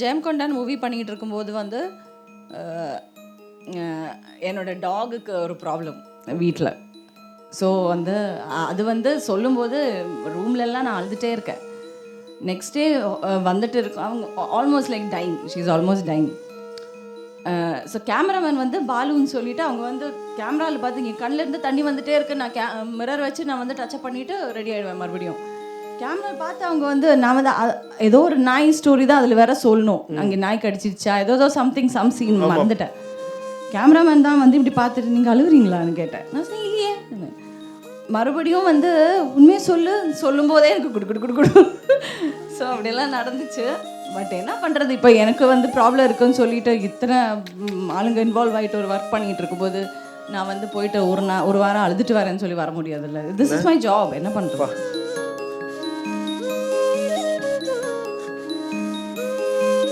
Jayamkondan movie பண்ணிகிட்டு இருக்கும்போது வந்து என்னோடய டாகுக்கு ஒரு ப்ராப்ளம் வீட்டில். ஸோ வந்து அது வந்து சொல்லும்போது ரூம்லெல்லாம் நான் அழுதுகிட்டே இருக்கேன். நெக்ஸ்ட் டே வந்துட்டு இருக்கோம், அவங்க almost like dyeing, she is almost dyeing. So cameraman வந்து பாலுன்னு சொல்லிவிட்டு அவங்க வந்து கேமராவில் பார்த்து இங்கே கண்ணிலேருந்து தண்ணி வந்துகிட்டே இருக்குது. நான் மிரர் வச்சு நான் வந்து டச்சப் பண்ணிவிட்டு ரெடி ஆகிடுவேன். மறுபடியும் கேமரா பார்த்து அவங்க வந்து நான் வந்து ஏதோ ஒரு நாய் ஸ்டோரி தான் அதில் வேற சொல்லணும், அங்கே நாய் கடிச்சிருச்சா ஏதோ சம்திங் சம் சீன் மறந்துட்டேன். கேமராமேன் தான் வந்து இப்படி பார்த்துட்டு நீங்கள் அழுகுறீங்களான்னு கேட்டேன். நான் சரி இல்லையே. மறுபடியும் வந்து உண்மையை சொல்லும்போதே எனக்கு குடு. ஸோ அப்படியெல்லாம் நடந்துச்சு. பட் என்ன பண்ணுறது, இப்போ எனக்கு வந்து ப்ராப்ளம் இருக்குன்னு சொல்லிட்டு இத்தனை ஆளுங்க இன்வால்வ் ஆகிட்டு ஒரு ஒர்க் பண்ணிகிட்டு இருக்கும்போது நான் வந்து போயிட்டு ஒரு வாரம் அழுதுட்டு வரேன்னு சொல்லி வர முடியாதுல்ல. திஸ் இஸ் மை ஜாப், என்ன பண்ணுறோம்.